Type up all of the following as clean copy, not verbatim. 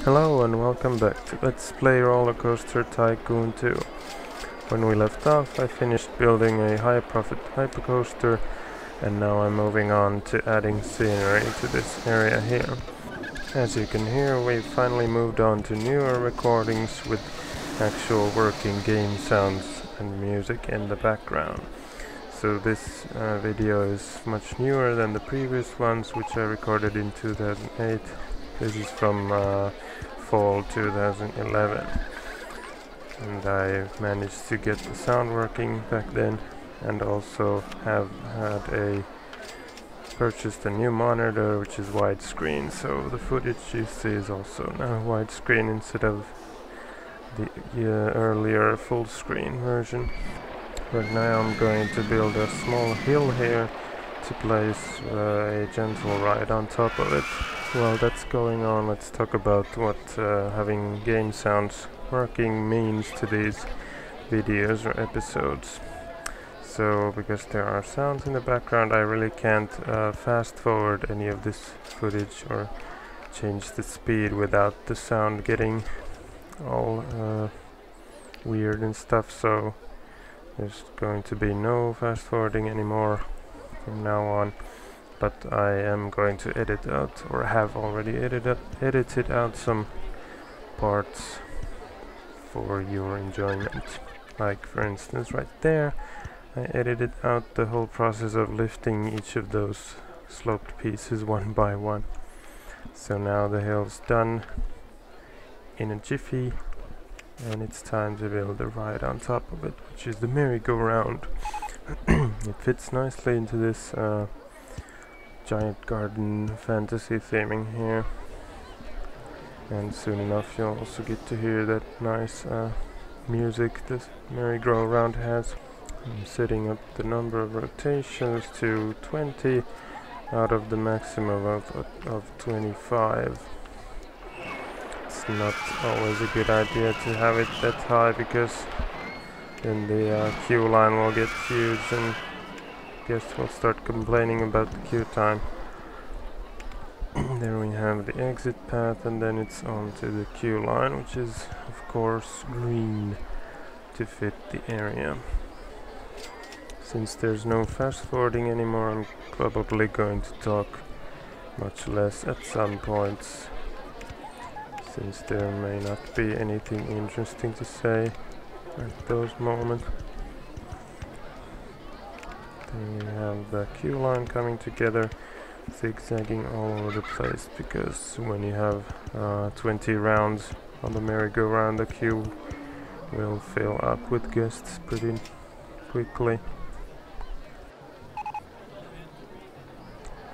Hello and welcome back to Let's Play RollerCoaster Tycoon 2. When we left off, I finished building a high-profit hypercoaster, and now I'm moving on to adding scenery to this area here. As you can hear, we've finally moved on to newer recordings with actual working game sounds and music in the background. So this video is much newer than the previous ones, which I recorded in 2008. This is from fall 2011, and I managed to get the sound working back then, and also have purchased a new monitor which is widescreen, so the footage you see is also now widescreen instead of the earlier full screen version. But now I'm going to build a small hill here to place a gentle ride on top of it. While that's going on, let's talk about what having game sounds working means to these videos or episodes. So, because there are sounds in the background, I really can't fast forward any of this footage or change the speed without the sound getting all weird and stuff, so there's going to be no fast forwarding anymore from now on. But I am going to edit out, or have already edited out some parts for your enjoyment. Like, for instance, right there, I edited out the whole process of lifting each of those sloped pieces one by one. So now the hill's done in a jiffy, and it's time to build a ride on top of it, which is the merry-go-round. It fits nicely into this giant garden fantasy theming here, and soon enough you'll also get to hear that nice music this merry-go-round has. I'm setting up the number of rotations to 20 out of the maximum of 25. It's not always a good idea to have it that high, because then the queue line will get huge and guests will start complaining about the queue time. There we have the exit path, and then it's on to the queue line, which is of course green to fit the area. Since there's no fast forwarding anymore, I'm probably going to talk much less at some points, since there may not be anything interesting to say at those moments. Then we have the queue line coming together, zigzagging all over the place, because when you have 20 rounds on the merry-go-round, the queue will fill up with guests pretty quickly.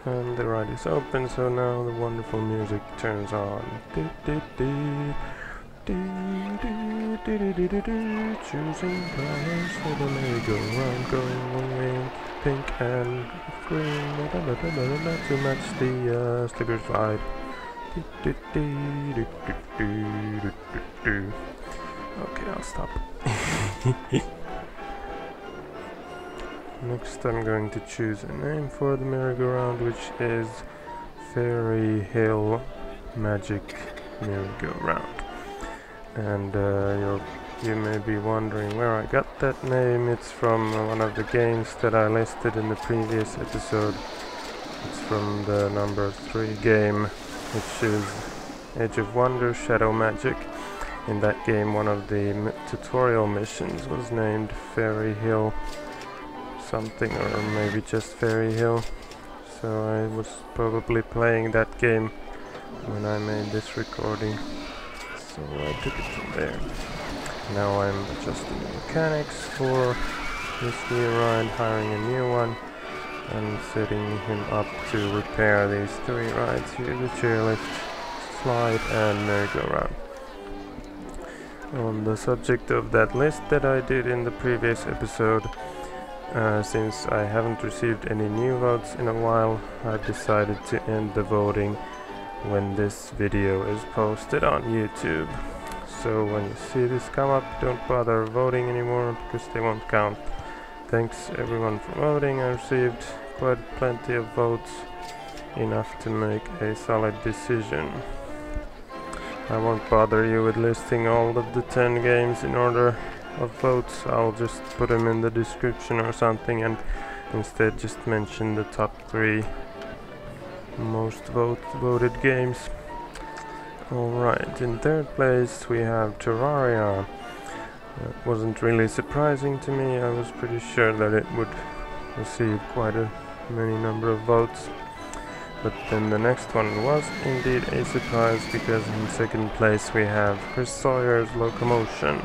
And the ride is open, so now the wonderful music turns on. Choosing colors for the merry-go-round, going pink and green, to match the slippery slide. Okay, I'll stop. Next I'm going to choose a name for the merry-go-round, which is Fairy Hill Magic Merry-Go-Round. And you may be wondering where I got that name. It's from one of the games that I listed in the previous episode. It's from the number 3 game, which is Edge of Wonder Shadow Magic. In that game, one of the tutorial missions was named Fairy Hill something, or maybe just Fairy Hill. So I was probably playing that game when I made this recording, so I took it from there. Now I'm adjusting the mechanics for this new ride, hiring a new one, and setting him up to repair these 3 rides here: the chairlift, slide, and merry-go-round. On the subject of that list that I did in the previous episode, since I haven't received any new votes in a while, I've decided to end the voting when this video is posted on YouTube. So when you see this come up, don't bother voting anymore, because they won't count. Thanks everyone for voting. I received quite plenty of votes, enough to make a solid decision. I won't bother you with listing all of the 10 games in order of votes. I'll just put them in the description or something and instead just mention the top 3 most voted games. Alright, in 3rd place we have Terraria. That wasn't really surprising to me. I was pretty sure that it would receive quite a many number of votes. But then the next one was indeed a surprise, because in 2nd place we have Chris Sawyer's Locomotion.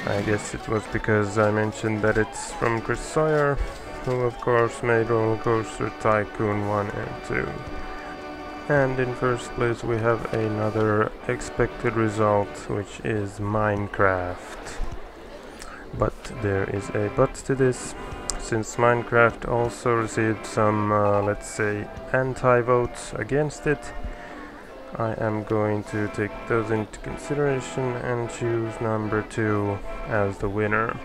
I guess it was because I mentioned that it's from Chris Sawyer, who of course made RollerCoaster Tycoon 1 and 2. And in 1st place we have another expected result, which is Minecraft. But there is a but to this. Since Minecraft also received some, let's say, anti-votes against it, I am going to take those into consideration and choose number 2 as the winner.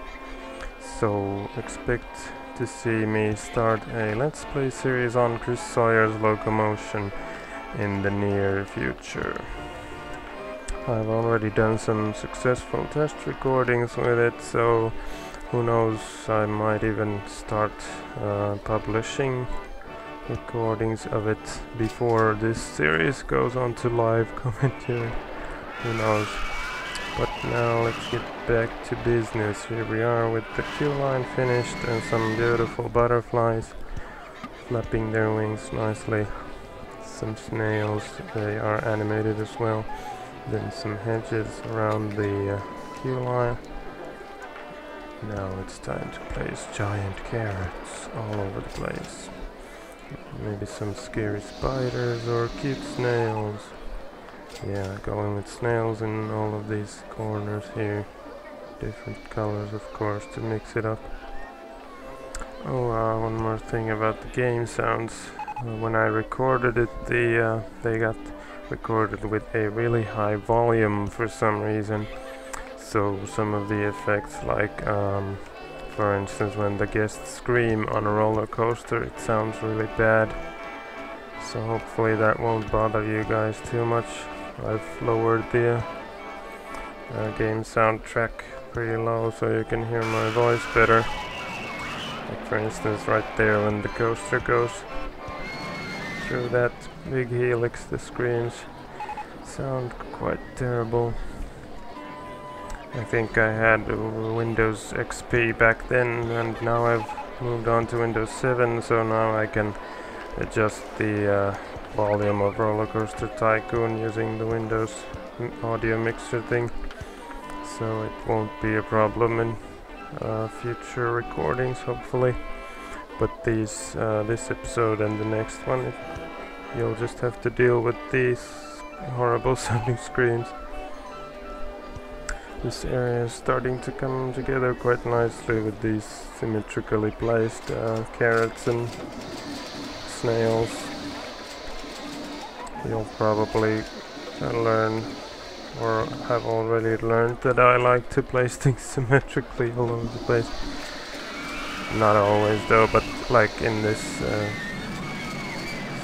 So expect to see me start a Let's Play series on Chris Sawyer's Locomotion in the near future. I've already done some successful test recordings with it, so who knows, I might even start publishing recordings of it before this series goes on to live commentary. Who knows? But now let's get back to business. Here we are with the queue line finished and some beautiful butterflies flapping their wings nicely. Some snails, they are animated as well. Then some hedges around the queue line. Now it's time to place giant carrots all over the place. Maybe some scary spiders or cute snails. Yeah, going with snails in all of these corners here. Different colors, of course, to mix it up. Oh, one more thing about the game sounds. When I recorded it, they got recorded with a really high volume for some reason. So some of the effects, like for instance when the guests scream on a roller coaster, it sounds really bad. So hopefully that won't bother you guys too much. I've lowered the game soundtrack pretty low so you can hear my voice better. Like for instance right there when the coaster goes through that big helix, the screams sound quite terrible. I think I had Windows XP back then, and now I've moved on to Windows 7, so now I can adjust the volume of RollerCoaster Tycoon using the Windows audio mixer thing, so it won't be a problem in future recordings, hopefully. But this episode and the next one, you'll just have to deal with these horrible sounding screams. This area is starting to come together quite nicely with these symmetrically placed carrots and snails. You'll probably learn, or have already learned, that I like to place things symmetrically all over the place. Not always though, but like in this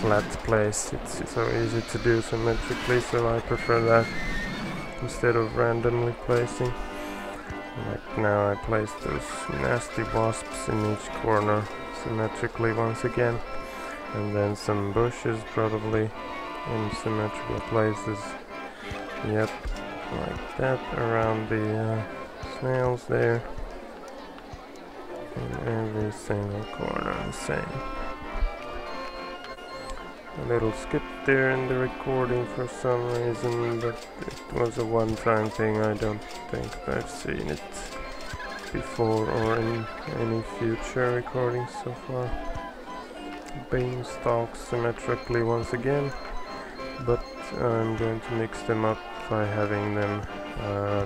flat place, it's so easy to do symmetrically, so I prefer that instead of randomly placing. Like now I placed those nasty wasps in each corner symmetrically once again, and then some bushes probably in symmetrical places. Yep, like that around the snails there. In every single corner the same. A little skip there in the recording for some reason, but it was a one-time thing. I don't think I've seen it before or in any future recordings so far. Beanstalks symmetrically once again, but I'm going to mix them up by having them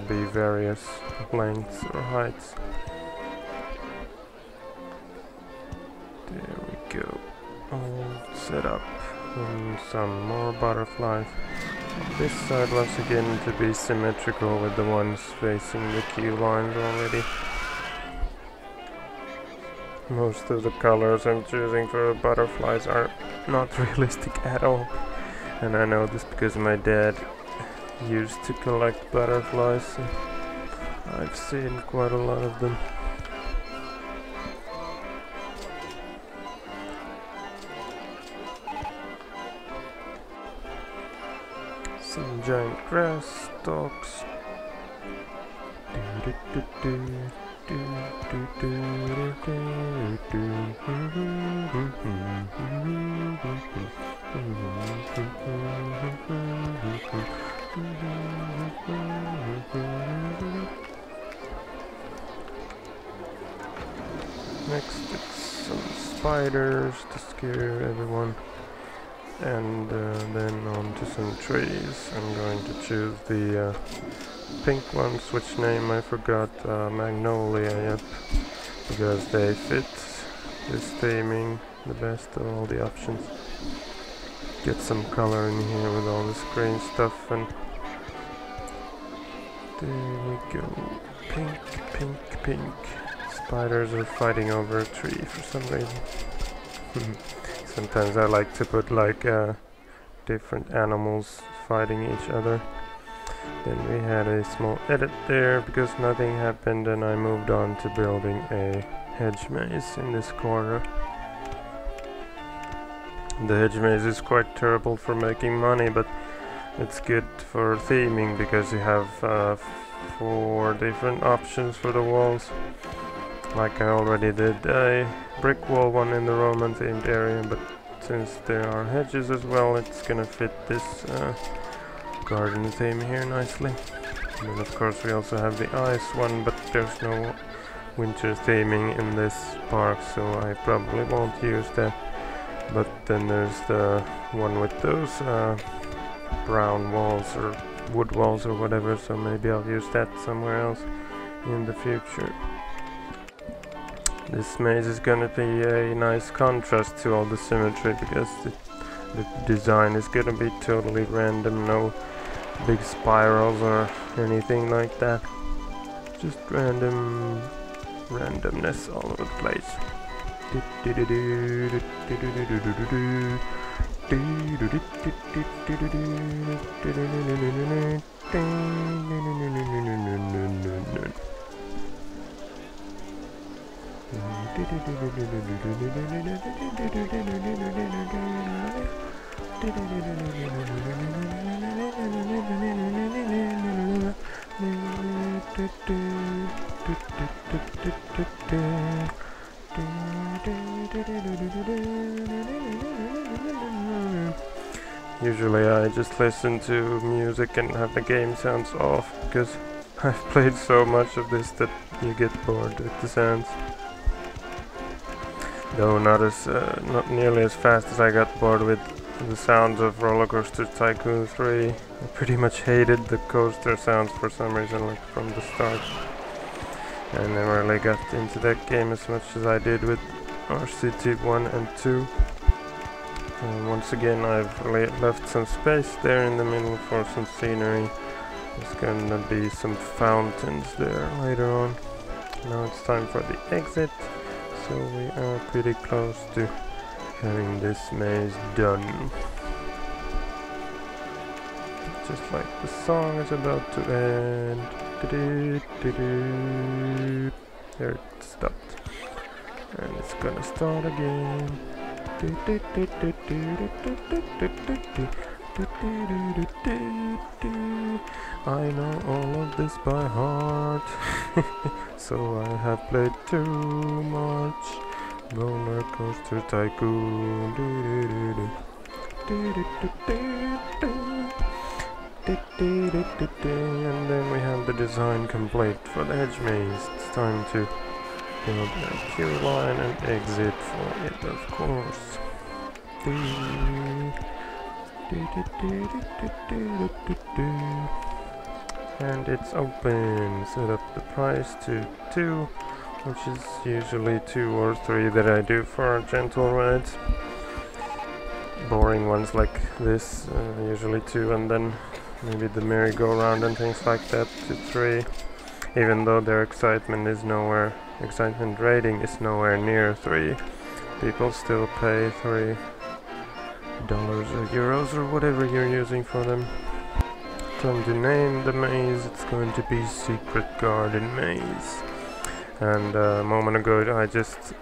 be various lengths or heights. There we go, all set up. And some more butterflies. This side once again to be symmetrical with the ones facing the queue lines already. Most of the colors I'm choosing for butterflies are not realistic at all. And I know this because my dad used to collect butterflies. I've seen quite a lot of them. Some giant grass stalks. Next, it's some spiders to scare everyone, and then on to some trees. I'm going to choose the pink ones, which name I forgot, Magnolia, yep, because they fit this theming the best of all the options. Get some color in here with all this green stuff, and there we go. Pink, pink, pink. Spiders are fighting over a tree for some reason. Sometimes I like to put like different animals fighting each other. Then we had a small edit there because nothing happened, and I moved on to building a hedge maze in this corner. The hedge maze is quite terrible for making money, but it's good for theming because you have 4 different options for the walls. Like I already did a brick wall one in the Roman themed area, but since there are hedges as well, it's gonna fit this garden theme here nicely. And then of course we also have the ice one, but there's no winter theming in this park, so I probably won't use that. But then there's the one with those brown walls or wood walls or whatever, so maybe I'll use that somewhere else in the future. This maze is gonna be a nice contrast to all the symmetry because the design is gonna be totally random, no big spirals or anything like that. Just randomness all over the place. Usually I just listen to music and have the game sounds off because I've played so much of this that you get bored with the sounds. Though not nearly as fast as I got bored with the sounds of RollerCoaster Tycoon 3. I pretty much hated the coaster sounds for some reason, like from the start. I never really got into that game as much as I did with RCT 1 and 2. Once again, I've left some space there in the middle for some scenery. There's gonna be some fountains there later on. Now it's time for the exit, so we are pretty close to having this maze done. Just like the song is about to end. There it stopped. And it's gonna start again. I know all of this by heart, so I have played too much RollerCoaster Tycoon. And then we have the design complete for the hedge maze. It's time to build a queue line and exit for it, of course. And it's open. Set up the price to 2, which is usually 2 or 3 that I do for gentle rides. Boring ones like this, usually 2, and then maybe the merry-go-round and things like that to 3. Even though their excitement rating is nowhere near 3, people still pay $3 or euros or whatever you're using for them. time to name the maze. It's going to be Secret Garden Maze. And a moment ago I just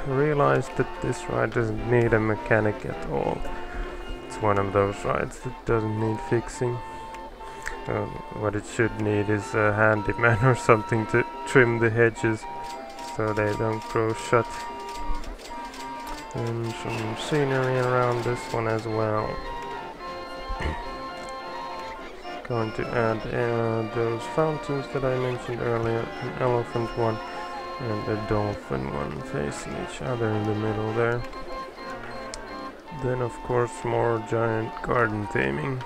realized that this ride doesn't need a mechanic at all. It's one of those rides that doesn't need fixing. What it should need is a handyman or something to trim the hedges so they don't grow shut. And some scenery around this one as well. Going to add those fountains that I mentioned earlier, an elephant one and a dolphin one facing each other in the middle there. Then of course more giant garden theming.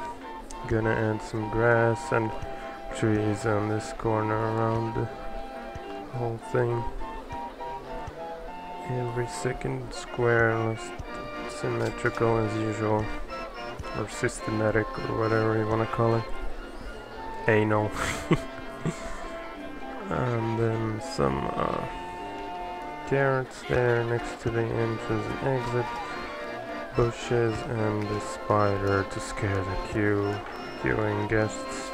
Gonna add some grass and trees on this corner around the whole thing. Every second square looks symmetrical as usual, or systematic, or whatever you want to call it. Anal. And then some carrots there next to the entrance and exit, bushes, and the spider to scare the queuing guests.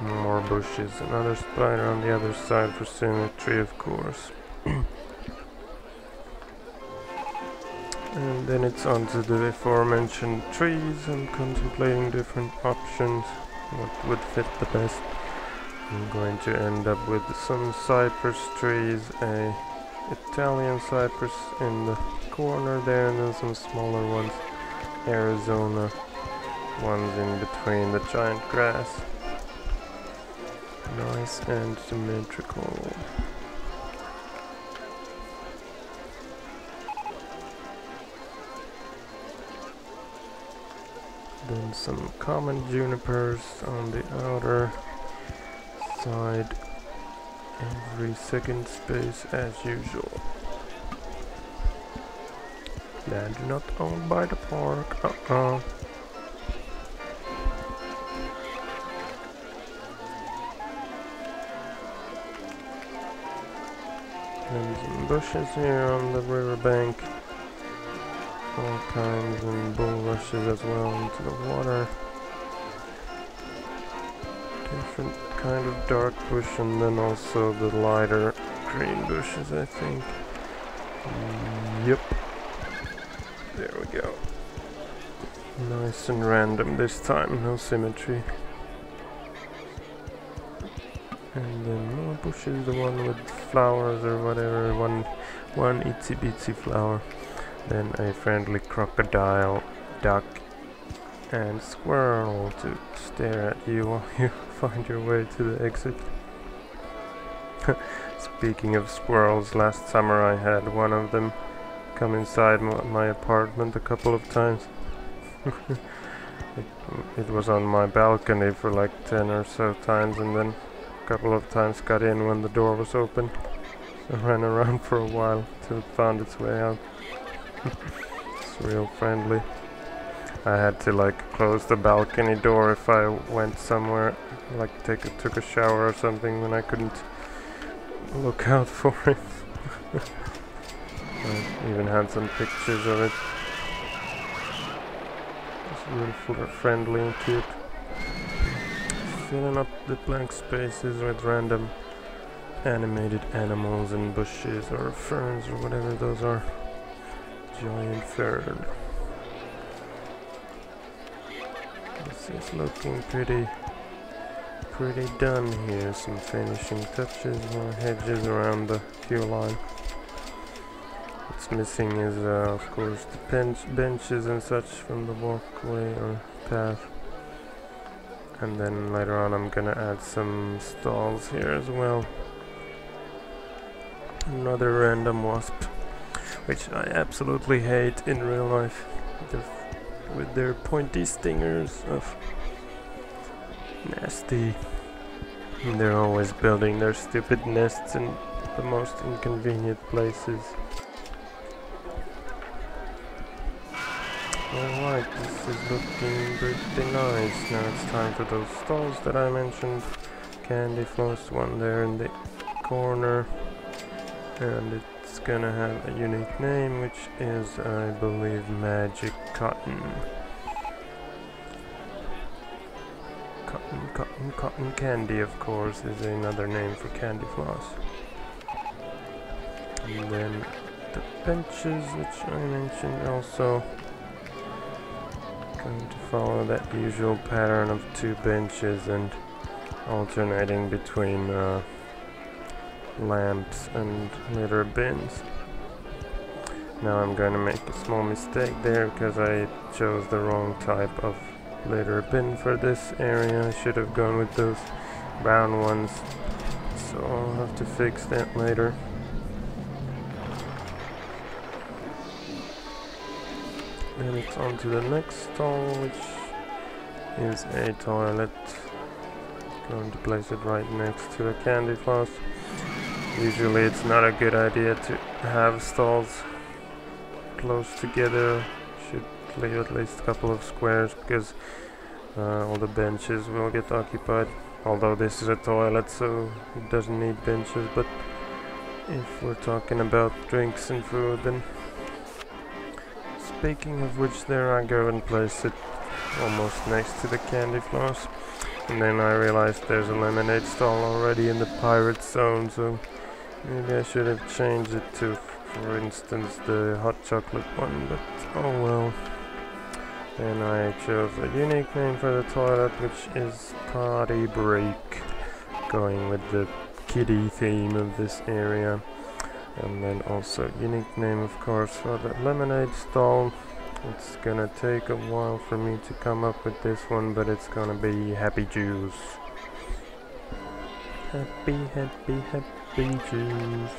More bushes, another spider on the other side for symmetry, of course. And then it's onto the aforementioned trees. I'm contemplating different options, what would fit the best. I'm going to end up with some cypress trees, a Italian cypress in the corner there, and then some smaller ones, Arizona ones in between the giant grass. Nice and symmetrical. Then some common junipers on the outer side, every second space as usual. Land not owned by the park. And some bushes here on the riverbank. All kinds, and bulrushes as well into the water. Different kind of dark bush, and then also the lighter green bushes, I think. Yep. There we go. Nice and random this time, no symmetry. And then more bushes, the one with flowers or whatever, one itsy bitsy flower. Then a friendly crocodile, duck, and squirrel to stare at you while you find your way to the exit. Speaking of squirrels, last summer I had one of them come inside my apartment a couple of times. It was on my balcony for like 10 or so times, and then a couple of times got in when the door was open. I ran around for a while till it found its way out. It's real friendly. I had to like close the balcony door if I went somewhere, like took a shower or something, when I couldn't look out for it. I even had some pictures of it. It's real friendly and cute. Filling up the blank spaces with random animated animals and bushes or ferns or whatever those are. Giant fern. This is looking pretty done here. Some finishing touches, more hedges around the queue line. What's missing is of course the benches and such from the walkway or path. And then later on I'm gonna add some stalls here as well. Another random wasp, which I absolutely hate in real life, with their pointy stingers. Nasty. And they're always building their stupid nests in the most inconvenient places. Alright, this is looking pretty nice. Now it's time for those stalls that I mentioned. Candy floss, one there in the corner. And it's gonna have a unique name, which is, I believe, Magic Cotton. cotton candy, of course, is another name for candy floss. And then the benches, which I mentioned also. Going to follow that usual pattern of 2 benches and alternating between lamps and litter bins. Now I'm going to make a small mistake there because I chose the wrong type of litter bin for this area. I should have gone with those brown ones, so I'll have to fix that later. Then it's on to the next stall, which is a toilet. Going to place it right next to a candy floss. Usually it's not a good idea to have stalls close together. Should leave at least a couple of squares because all the benches will get occupied. Although this is a toilet, so it doesn't need benches, but if we're talking about drinks and food, then speaking of which, there I go and place it almost next to the candy floss. And then I realized there's a lemonade stall already in the pirate zone, so maybe I should have changed it to, for instance, the hot chocolate one, but oh well. And I chose a unique name for the toilet, which is Party Break, going with the kiddie theme of this area. And then also unique name, of course, for the lemonade stall. It's gonna take a while for me to come up with this one, but it's gonna be Happy Juice. Happy, happy, happy juice.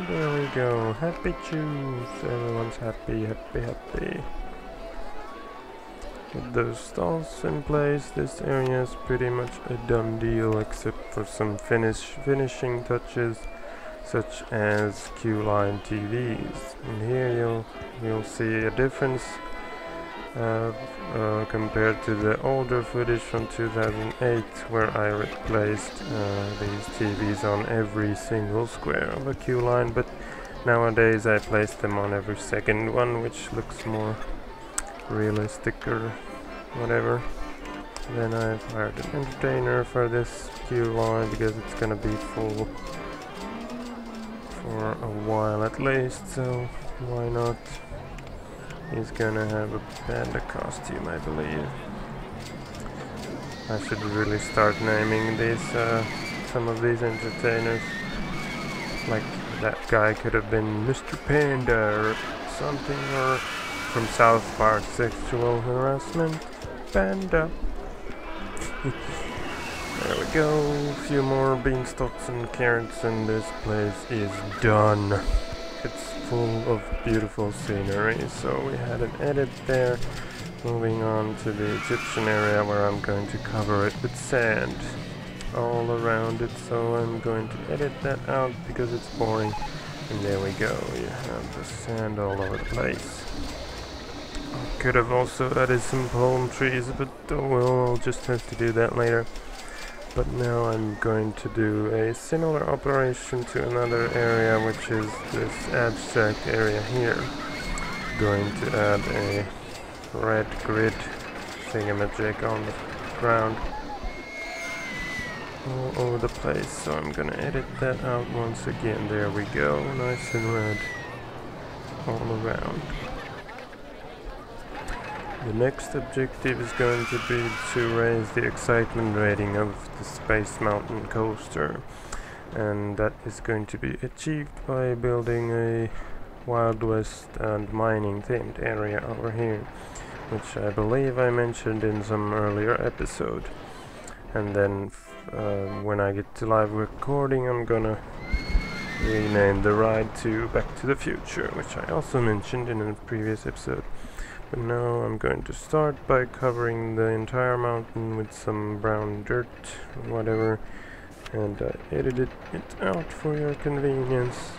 There we go, Happy Juice. Everyone's happy, happy, happy. With those stalls in place, this area is pretty much a done deal, except for some finishing touches, such as Q-line TVs. And here you'll see a difference compared to the older footage from 2008, where I replaced these TVs on every single square of a Q-line, but nowadays I place them on every second one, which looks more realistic or whatever. Then I've hired an entertainer for this queue line because it's gonna be full for a while at least, so why not? He's gonna have a panda costume, I believe. I should really start naming these some of these entertainers. Like that guy could have been Mr. Panda or something, or from South Park, sexual harassment, panda. There we go, a few more beanstalks and carrots and this place is done. It's full of beautiful scenery, so we had an edit there. Moving on to the Egyptian area, where I'm going to cover it with sand all around it, so I'm going to edit that out because it's boring. And there we go, you have the sand all over the place. I could have also added some palm trees, but oh well, I'll just have to do that later. But now I'm going to do a similar operation to another area, which is this abstract area here. Going to add a red grid thingamajig on the ground all over the place, so I'm gonna edit that out once again. There we go, nice and red all around. The next objective is going to be to raise the excitement rating of the Space Mountain coaster, and that is going to be achieved by building a Wild West and mining themed area over here, which I believe I mentioned in some earlier episode. And then when I get to live recording, I'm gonna rename the ride to Back to the Future, which I also mentioned in a previous episode. But now I'm going to start by covering the entire mountain with some brown dirt, whatever, and I edited it out for your convenience.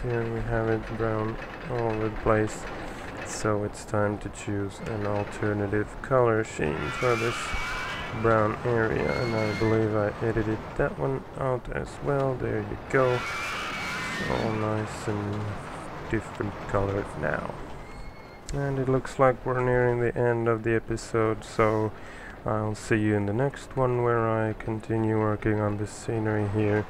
Here we have it brown all over the place, so it's time to choose an alternative color scheme for this brown area, and I believe I edited that one out as well. There you go, all nice and different colors now. And it looks like we're nearing the end of the episode, so I'll see you in the next one where I continue working on this scenery here.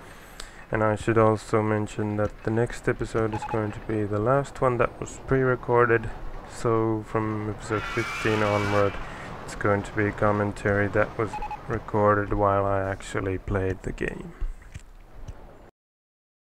And I should also mention that the next episode is going to be the last one that was pre-recorded, so from episode 15 onward it's going to be commentary that was recorded while I actually played the game.